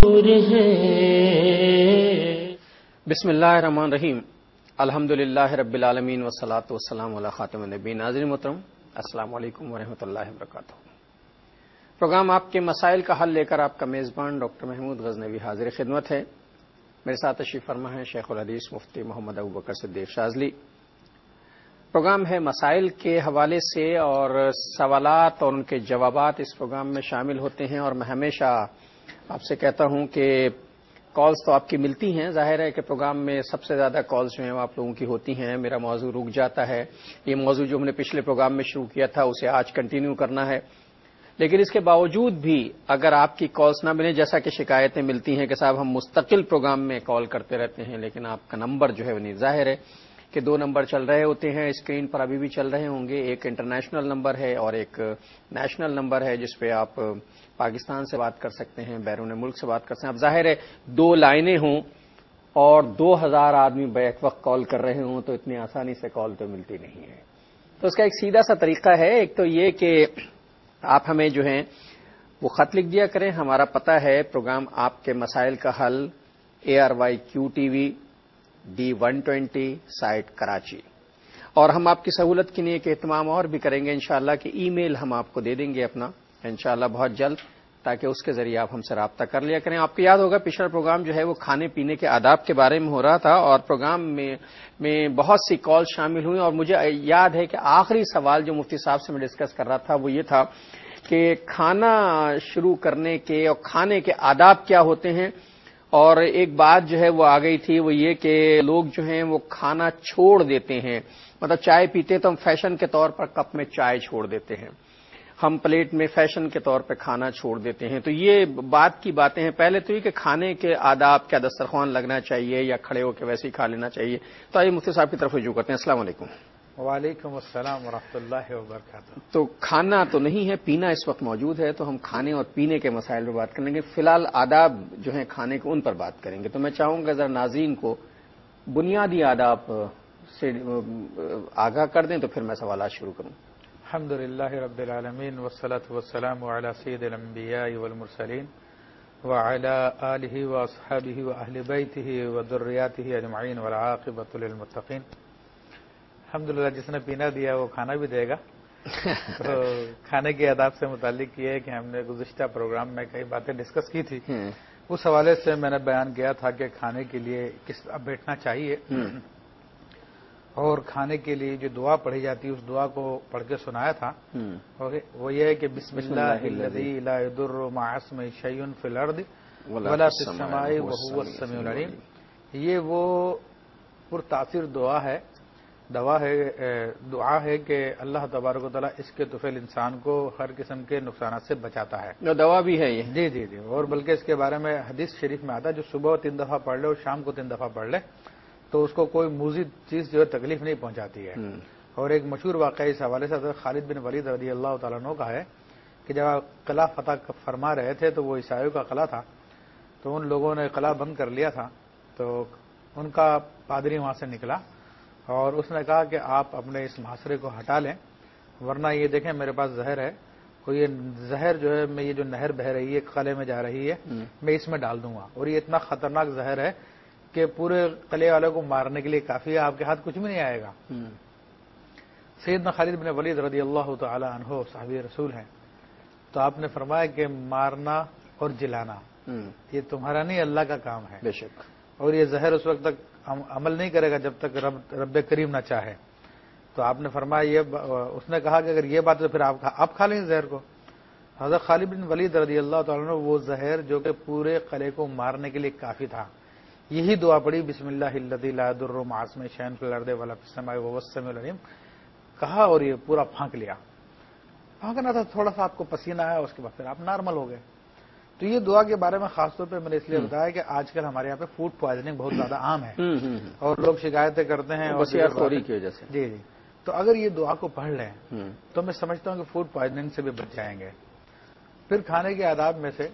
بسم اللہ الرحمن الرحیم، الحمدللہ رب العالمین والصلاۃ والسلام علی خاتم النبیین۔ ناظرین محترم، السلام علیکم ورحمۃ اللہ وبرکاتہ۔ پروگرام آپ کے مسائل کا حل لے کر آپ کا میزبان ڈاکٹر محمود غزنوی حاضر خدمت ہے۔ میرے ساتھ تشریف فرما ہے شیخ الحدیث مفتی محمد ابوبکر صدیق شاذلی۔ پروگرام ہے مسائل کے حوالے سے اور سوالات اور ان کے جوابات اس پروگرام میں شامل ہوتے ہیں، اور میں ہمیشہ آپ سے کہتا ہوں کہ کالز تو آپ کی ملتی ہیں، ظاہر ہے کہ پروگرام میں سب سے زیادہ کالز جو ہیں وہ آپ لوگوں کی ہوتی ہیں۔ میرا موضوع رک جاتا ہے، یہ موضوع جو ہم نے پچھلے پروگرام میں شروع کیا تھا اسے آج کنٹینیو کرنا ہے، لیکن اس کے باوجود بھی اگر آپ کی کالز نہ ملیں، جیسا کہ شکایتیں ملتی ہیں کہ صاحب ہم مستقل پروگرام میں کال کرتے رہتے ہیں لیکن آپ کا نمبر جو ہے وہ نہیں، ظاہر ہے کہ دو نمبر چل رہے ہوتے ہیں اسکرین پر، ابھی بھی چل رہے ہوں گے، ایک انٹرنیشنل نمبر ہے اور ایک نیشنل نمبر ہے جس پہ آپ پاکستان سے بات کر سکتے ہیں، بیرون ملک سے بات کر سکتے ہیں۔ اب ظاہر ہے دو لائنیں ہوں اور 2000 آدمی بیک وقت کال کر رہے ہوں تو اتنی آسانی سے کال تو ملتی نہیں ہے۔ تو اس کا ایک سیدھا سا طریقہ ہے، ایک تو یہ کہ آپ ہمیں جو ہیں وہ خط لکھ دیا کریں۔ ہمارا پتہ ہے پروگرام آپ کے مسائل کا حل، ARYQTV D120 سائٹ کراچی، اور ہم آپ کی سہولت کے لیے ایک اہتمام اور بھی کریں گے انشاءاللہ کہ ای میل ہم آپ کو دے دیں گے اپنا انشاءاللہ بہت جلد، تاکہ اس کے ذریعے آپ ہم سے رابطہ کر لیا کریں۔ آپ کو یاد ہوگا پچھلا پروگرام جو ہے وہ کھانے پینے کے آداب کے بارے میں ہو رہا تھا، اور پروگرام میں بہت سی کال شامل ہوئی، اور مجھے یاد ہے کہ آخری سوال جو مفتی صاحب سے میں ڈسکس کر رہا تھا وہ یہ تھا کہ کھانا شروع کرنے کے اور کھانے کے آداب کیا ہوتے ہیں، اور ایک بات جو ہے وہ آ گئی تھی وہ یہ کہ لوگ جو ہیں وہ کھانا چھوڑ دیتے ہیں، مطلب چائے پیتے تو ہم فیشن کے طور پر کپ میں چائے چھوڑ دیتے ہیں، ہم پلیٹ میں فیشن کے طور پہ کھانا چھوڑ دیتے ہیں۔ تو یہ بات کی باتیں ہیں، پہلے تو یہ کہ کھانے کے آداب، کیا دسترخوان لگنا چاہیے یا کھڑے ہو کے ویسے ہی کھا لینا چاہیے۔ تو آئیے مفتی صاحب کی طرف رجوع کرتے ہیں۔ السلام علیکم۔ وعلیکم السلام ورحمۃ اللہ وبرکاتہ۔ تو کھانا تو نہیں ہے، پینا اس وقت موجود ہے، تو ہم کھانے اور پینے کے مسائل پر بات کریں گے۔ فی الحال آداب جو ہیں کھانے کے ان پر بات کریں گے، تو میں چاہوں گا ذرا ناظرین کو بنیادی آداب سے آگاہ کر دیں تو پھر میں سوالات شروع کروں۔ الحمد للہ رب العالمین والصلاة والسلام علی سید الانبیاء والمرسلین وعلی آلہ واصحابہ واہل بیتہ وذریاتہ اجمعین والعاقبۃ للمتقین۔ الحمدللہ جس نے پینا دیا وہ کھانا بھی دے گا۔ تو کھانے کے آداب سے متعلق یہ ہے کہ ہم نے گزشتہ پروگرام میں کئی باتیں ڈسکس کی تھی، اس حوالے سے میں نے بیان کیا تھا کہ کھانے کے لیے کس طرح بیٹھنا چاہیے، اور کھانے کے لیے جو دعا پڑھی جاتی ہے اس دعا کو پڑھ کے سنایا تھا۔ وہ یہ ہے کہ بسم اللہ الذی لا یضر مع اسمہ شیء فی الارض ولا فی السماء وہو السمیع العلیم۔ یہ وہ پرتاثیر دعا ہے کہ اللہ تبارک و تعالیٰ اس کے طفیل انسان کو ہر قسم کے نقصانات سے بچاتا ہے۔ دوا بھی ہے یہ؟ جی جی جی، اور بلکہ اس کے بارے میں حدیث شریف میں آتا ہے جو صبح 3 دفعہ پڑھ لے اور شام کو 3 دفعہ پڑھ لے تو اس کو کوئی مضر چیز جو ہے تکلیف نہیں پہنچاتی ہے۔ اور ایک مشہور واقعہ اس حوالے سے حضرت خالد بن ولید رضی اللہ تعالیٰ عنہ کا ہے کہ جب قلعہ فتح فرما رہے تھے تو وہ عیسائیوں کا قلعہ تھا، تو ان لوگوں نے قلعہ بند کر لیا تھا، تو ان کا پادری وہاں سے نکلا اور اس نے کہا کہ آپ اپنے اس محاصرے کو ہٹا لیں، ورنہ یہ دیکھیں میرے پاس زہر ہے، اور یہ زہر جو ہے میں یہ جو نہر بہ رہی ہے قلعے میں جا رہی ہے میں اس میں ڈال دوں گا، اور یہ اتنا خطرناک زہر ہے کہ پورے قلعے والے کو مارنے کے لیے کافی ہے، آپ کے ہاتھ کچھ بھی نہیں آئے گا۔ سیدنا خالد بن ولید رضی اللہ تعالی عنہ صحابی رسول ہیں، تو آپ نے فرمایا کہ مارنا اور جلانا یہ تمہارا نہیں اللہ کا کام ہے، بے شک، اور یہ زہر اس وقت تک عمل نہیں کرے گا جب تک رب کریم نہ چاہے۔ تو آپ نے فرمایا اس نے کہا کہ اگر یہ بات ہے تو پھر آپ کھا لیں زہر کو۔ حضرت خالد بن ولید رضی اللہ تعالیٰ عنہ وہ زہر جو کہ پورے قلعے کو مارنے کے لیے کافی تھا، یہی دعا پڑھی بسم اللہ الذی لا یضر مع اسمہ شیء فی الارض ولا فی السماء وہو السمیع العلیم کہا، اور یہ پورا پھانک لیا۔ پھانکنا تھا، تھوڑا سا آپ کو پسینہ آیا، اس کے بعد پھر آپ نارمل ہو گئے۔ تو یہ دعا کے بارے میں خاص طور پہ میں نے اس لیے بتایا کہ آج کل ہمارے یہاں پہ فوڈ پوائزننگ بہت زیادہ عام ہے اور لوگ شکایتیں کرتے ہیں بسیار خوری کی وجہ سے۔ جی جی، تو اگر یہ دعا کو پڑھ لیں تو میں سمجھتا ہوں کہ فوڈ پوائزننگ سے بھی بچ جائیں گے۔ پھر کھانے کے آداب میں سے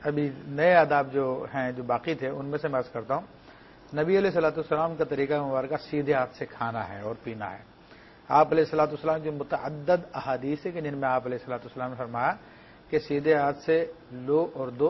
ابھی نئے آداب جو ہیں جو باقی تھے ان میں سے میں عرض کرتا ہوں، نبی علیہ الصلوۃ والسلام کا طریقہ مبارکہ سیدھے ہاتھ سے کھانا ہے اور پینا ہے۔ آپ علیہ الصلوۃ والسلام کی متعدد احادیث ہیں کہ جن میں آپ علیہ الصلوۃ والسلام نے فرمایا کہ سیدھے ہاتھ سے لو اور دو،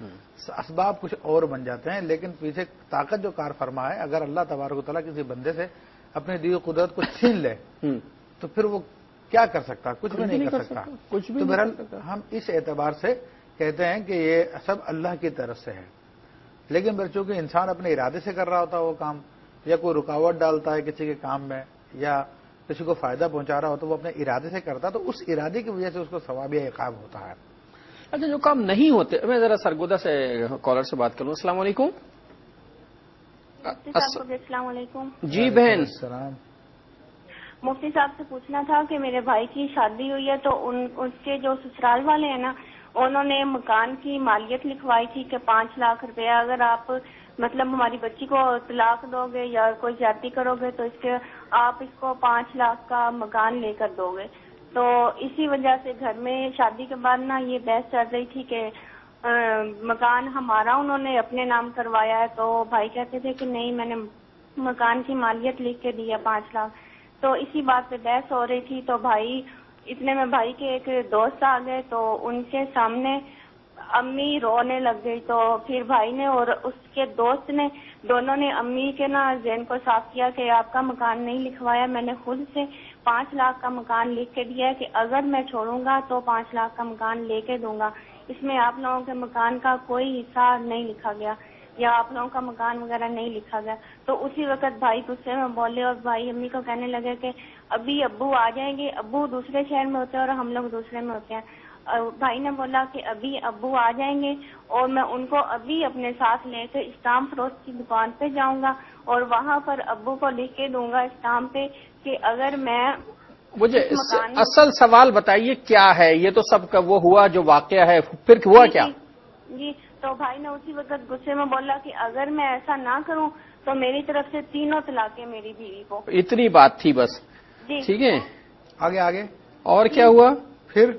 اسباب کچھ اور بن جاتے ہیں، لیکن پیچھے طاقت جو کار فرما ہے، اگر اللہ تبارک و تعالیٰ کسی بندے سے اپنی دی ہوئی قدرت کو چھین لے تو پھر وہ کیا کر سکتا؟ کچھ بھی نہیں کر سکتا. تو بہرحال ہم اس اعتبار سے کہتے ہیں کہ یہ سب اللہ کی طرف سے ہے، لیکن بچوں کے انسان اپنے ارادے سے کر رہا ہوتا ہے وہ کام، یا کوئی رکاوٹ ڈالتا ہے کسی کے کام میں، یا کسی کو فائدہ پہنچا رہا ہوتا ہے، وہ اپنے ارادے سے کرتا ہے، تو اس ارادے کی وجہ سے اس کو ثواب یا عقاب ہوتا ہے. اچھا، جو کام نہیں ہوتے، میں ذرا سرگودا سے کالر سے بات کروں. السلام علیکم. السلام علیکم. جی بہن. السلام. مفتی صاحب سے پوچھنا تھا کہ میرے بھائی کی شادی ہوئی ہے، تو اس کے جو سسرال والے ہیں نا، انہوں نے مکان کی مالیت لکھوائی تھی کہ 5 لاکھ روپے اگر آپ مطلب ہماری بچی کو طلاق دو گے یا کوئی زیادتی کرو گے تو آپ اس کو 5 لاکھ کا مکان لے کر دو گے. تو اسی وجہ سے گھر میں شادی کے بعد نا یہ بحث چل رہی تھی کہ مکان ہمارا انہوں نے اپنے نام کروایا ہے. تو بھائی کہتے تھے کہ نہیں، میں نے مکان کی مالیت لکھ کے دی ہے 5 لاکھ. تو اسی بات پہ بحث ہو رہی تھی. تو بھائی اتنے میں بھائی کے ایک دوست آ گئے، تو ان کے سامنے امی رونے لگ گئی. تو پھر بھائی نے اور اس کے دوست نے دونوں نے امی کے نا ذہن کو صاف کیا کہ آپ کا مکان نہیں لکھوایا، میں نے خود سے 5 لاکھ کا مکان لکھ کے دیا ہے کہ اگر میں چھوڑوں گا تو 5 لاکھ کا مکان لے کے دوں گا. اس میں آپ لوگوں کے مکان کا کوئی حصہ نہیں لکھا گیا یا آپ لوگوں کا مکان وغیرہ نہیں لکھا گیا. تو اسی وقت بھائی غصے میں بولے اور بھائی امی کو کہنے لگے کہ ابھی ابو آ جائیں گے، ابو دوسرے شہر میں ہوتے ہیں اور ہم لوگ دوسرے میں ہوتے ہیں. بھائی نے بولا کہ ابھی ابو آ جائیں گے اور میں ان کو ابھی اپنے ساتھ لے کے اسٹامپ فروخت کی دکان پہ جاؤں گا اور وہاں پر ابو کو لکھ کے دوں گا اسٹامپ پہ کہ اگر میں مجھے اصل سوال بتائیے کیا ہے؟ یہ تو سب کا وہ ہوا جو واقعہ ہے، پھر ہوا کیا؟ جی تو بھائی نے اسی وقت غصے میں بولا کہ اگر میں ایسا نہ کروں تو میری طرف سے 3 طلاقیں میری بیوی کو. اتنی بات تھی بس؟ جی ٹھیک ہے، آگے اور کیا ہوا پھر؟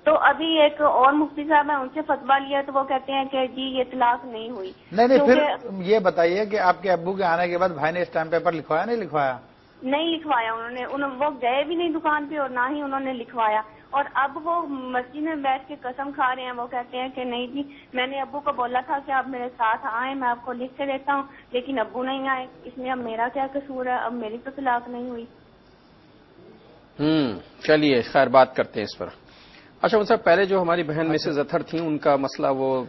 تو ابھی ایک اور مفتی صاحب ہیں، ان سے فتویٰ لیا تو وہ کہتے ہیں کہ جی یہ طلاق نہیں ہوئی. نہیں پھر یہ بتائیے کہ آپ کے ابو کے آنے کے بعد بھائی نے اسٹامپ پیپر لکھوایا نہیں لکھوایا؟ نہیں لکھوایا انہوں نے، وہ گئے بھی نہیں دکان پہ اور نہ ہی انہوں نے لکھوایا. اور اب وہ مسجد میں بیٹھ کے قسم کھا رہے ہیں، وہ کہتے ہیں کہ نہیں جی میں نے ابو کو بولا تھا کہ آپ میرے ساتھ آئیں، میں آپ کو لکھ کے دیتا ہوں، لیکن ابو نہیں آئے، اس میں اب میرا کیا قصور ہے؟ اب میری تو طلاق نہیں ہوئی. چلیے خیر بات کرتے ہیں اس پر. اچھا ان سے پہلے جو ہماری بہن مسز اطہر تھیں ان کا مسئلہ وہ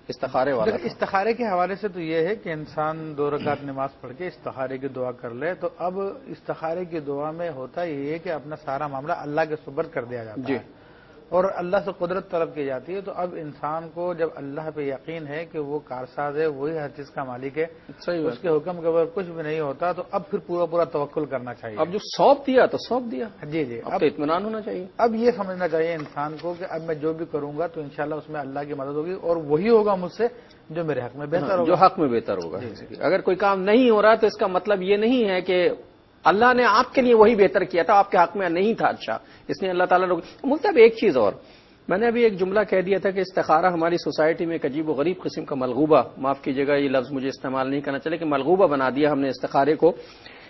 استخارے والا تھا. استخارے کے حوالے سے تو یہ ہے کہ انسان 2 رکعت نماز پڑھ کے استخارے کی دعا کر لے. تو اب استخارے کی دعا میں ہوتا یہ ہے کہ اپنا سارا معاملہ اللہ کے سپرد کر دیا جاتا ہے اور اللہ سے قدرت طلب کی جاتی ہے. تو اب انسان کو جب اللہ پہ یقین ہے کہ وہ کارساز ہے، وہی ہر چیز کا مالک ہے، اس کے حکم کے بغیر کچھ بھی نہیں ہوتا، تو اب پھر پورا توکل کرنا چاہیے. اب جو سونپ دیا تو سونپ دیا. جی اب تو اطمینان ہونا چاہیے. اب یہ سمجھنا چاہیے انسان کو کہ اب میں جو بھی کروں گا تو انشاءاللہ اس میں اللہ کی مدد ہوگی اور وہی ہوگا مجھ سے جو میرے حق میں بہتر ہوگا. جو حق میں بہتر ہوگا. اگر کوئی کام نہیں ہو رہا تو اس کا مطلب یہ نہیں ہے کہ اللہ نے آپ کے لیے وہی بہتر کیا تھا، آپ کے حق میں نہیں تھا. اچھا اس نے اللہ تعالیٰ مطلب ایک چیز اور میں نے ابھی ایک جملہ کہہ دیا تھا کہ استخارہ ہماری سوسائٹی میں ایک عجیب و غریب قسم کا ملغوبہ، معاف کیجیے گا یہ لفظ مجھے استعمال نہیں کرنا چاہیے کہ ملغوبہ بنا دیا ہم نے استخارے کو.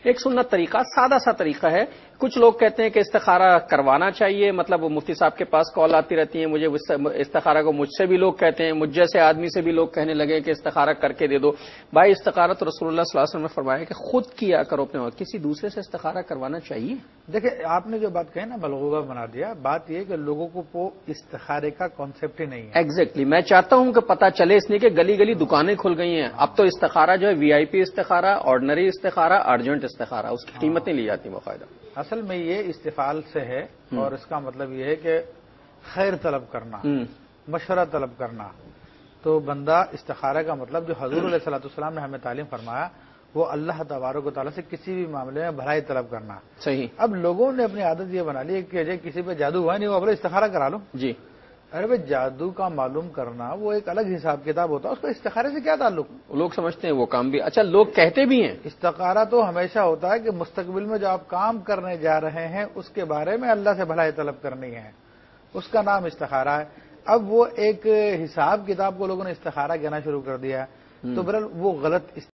ایک سنت طریقہ، سادہ سا طریقہ ہے. کچھ لوگ کہتے ہیں کہ استخارہ کروانا چاہیے، مطلب مفتی صاحب کے پاس کال آتی رہتی ہیں مجھے استخارہ کو، مجھ سے بھی لوگ کہتے ہیں، مجھ جیسے آدمی سے بھی لوگ کہنے لگے کہ استخارہ کر کے دے دو. بھائی استخارہ تو رسول اللہ صلی اللہ علیہ وسلم نے فرمایا کہ خود کیا کرو اپنے وقت، کسی دوسرے سے استخارہ کروانا چاہیے. دیکھیں آپ نے جو بات کہی نا ملغوبہ بنا دیا، بات یہ کہ لوگوں کو استخارے کا کانسیپٹ ہی نہیں ہے. ایگزیکٹلی میں چاہتا ہوں کہ پتہ چلے، اس لیے کہ گلی گلی دکانیں کھل گئی ہیں. اب تو استخارہ جو ہے VIP استخارہ، آرڈنری استخارہ، ارجنٹ استخارہ، اس کی قیمتیں لی جاتی ہیں باقاعدہ. اصل میں یہ استفعال سے ہے اور اس کا مطلب یہ ہے کہ خیر طلب کرنا، مشورہ طلب کرنا. تو بندہ استخارہ کا مطلب جو حضور علیہ الصلوۃ والسلام نے ہمیں تعلیم فرمایا وہ اللہ تبارک و تعالیٰ سے کسی بھی معاملے میں بھلائی طلب کرنا. صحیح. اب لوگوں نے اپنی عادت یہ بنا لی کہ کسی پہ جادو ہوا نہیں وہ بولے استخارہ کرا لو. جی ارے بھائی جادو کا معلوم کرنا وہ ایک الگ حساب کتاب ہوتا ہے، اس کو استخارے سے کیا تعلق؟ لوگ سمجھتے ہیں وہ کام بھی اچھا، لوگ کہتے بھی ہیں. استخارہ تو ہمیشہ ہوتا ہے کہ مستقبل میں جو آپ کام کرنے جا رہے ہیں اس کے بارے میں اللہ سے بھلائی طلب کرنی ہے، اس کا نام استخارہ ہے. اب وہ ایک حساب کتاب کو لوگوں نے استخارہ کہنا شروع کر دیا تو بہرحال وہ غلط